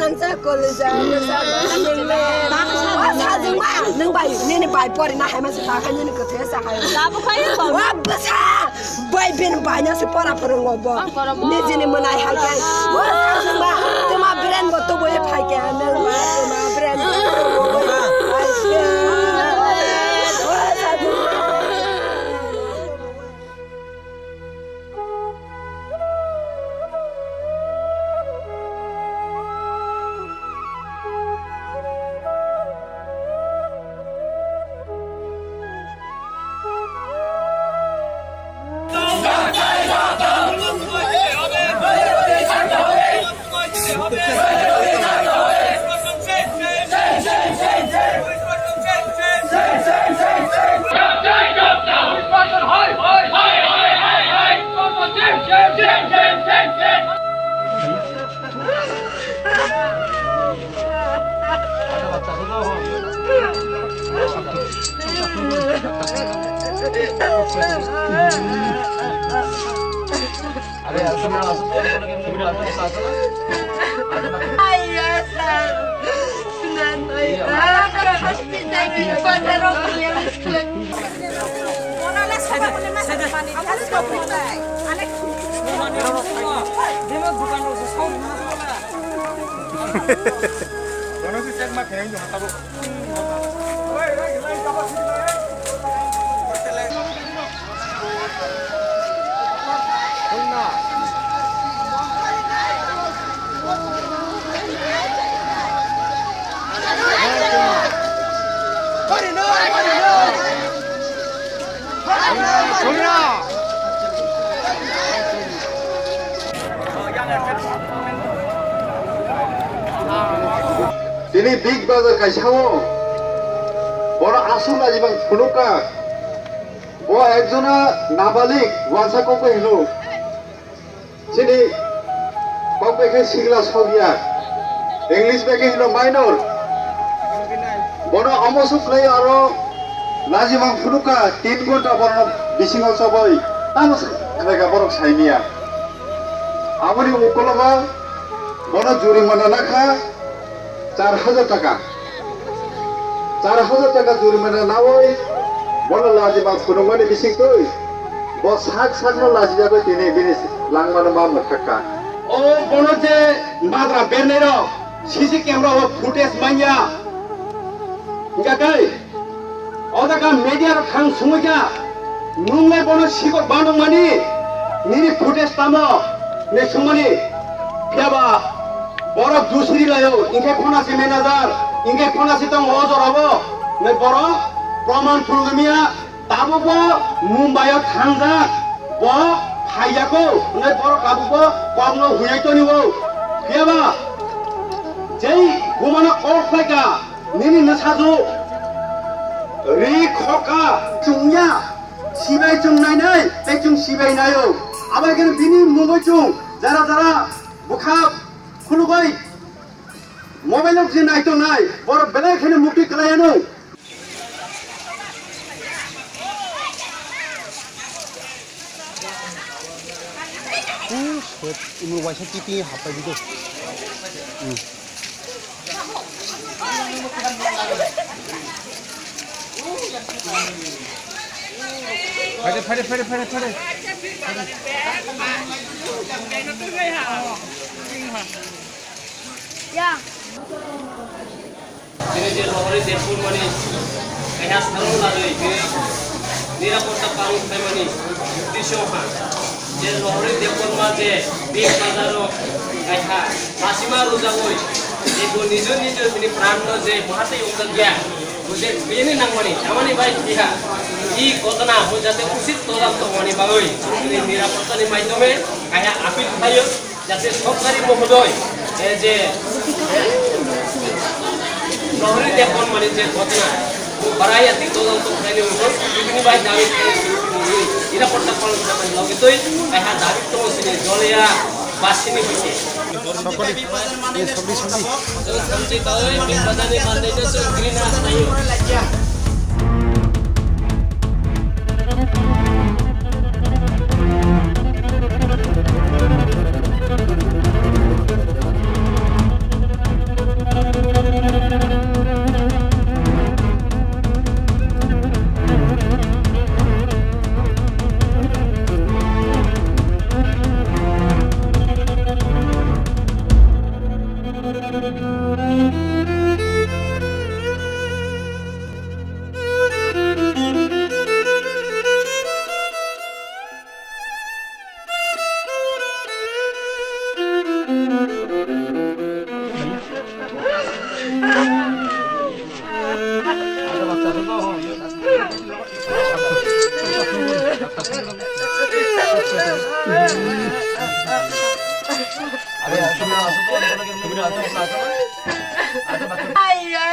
Mansa Kolisa, nâng bài nên bài bò na hai masih tak hanya nak terasa hai. Apa kaya kau? Wah besar, bayi ben banyak separa perenggobo. Ni jenis menai harga. Wah sama, tema brand betul boleh pakai, tema brand. Ini big bazar kaisao, bora asal aja bang punuka, wah ekjona nabalik wansa kau hilo, sini kau ke sigla sogia, English ke hilo minor, bora amasuk lagi aro, laji bang punuka 3 gonta bora bisingal sabai, tamas mereka borok sainia, amoni ukologa, bora juri mana nakha 4,000 টাকা 4,000 টাকা জরিমানা না হয় বলো লাজি বা ফুরমানি বিসিং তুই বস হাক সাগনো লাজি যাবে তিনি বিনিস লাংমানো মা মখাকা ও বনো যে মাদ্রা বেনেরো সিসি ক্যামেরা ও ফুটেজ মাইয়া গাকাই অদাকা মিডিয়ার খাং সুমুকা নুঙ্গাই বনো সিগো বানো মানি নিনি ফুটেজ তামো নে সুমনি ফিয়াবা borok jusri layo ingke phona si manager ingke phona si tong ojor hobo ne borok proman fulgmia tabo bo mumbai thangja bo haiyako ne borok abu bo kogno huyaito nibo kiaba jei gumana orfaika nini nasajo ri khoka chungya sibai chungnai nai pechung sibai nayo abai gen bini mumbai chung jara jara bukhab খুলুগৈ মোবাইলত যে নাইতো নাই বড় বেলাখানে মুক্তি কলায়ানো 이모 와이셔 띠띠 하빠지도 파래 Ya. Ini dia lori depun mani, ayah sekarang lagi ini nirapotta paling mani, disoha. Dia lori depun manje, di bazaro ayah masih malu jauh. Ibu nizun ini peran je, bahasa yang dia. Mujhe ini nang mani, amani baik dia. I kota na, mujhe usit tolam to mani bagai. Ini nirapotta ni maidome, ayah apil tayo, jadi sokari mohodoy. যে নহরি দেখুন মানে যে ঘটনা বারাই আতি তদন্ত খাইলে উঠো বিভিন্ন ভাই দাবি এরা পড়তা ফলন মানে লগে তুই দেখা দাবি তো সিনে জলিয়া বাসিনি হইছে সকলে এই সবজি তাই বিপদানি বান্দাইতেছে গ্রিন হাউস নাই Ay, ya,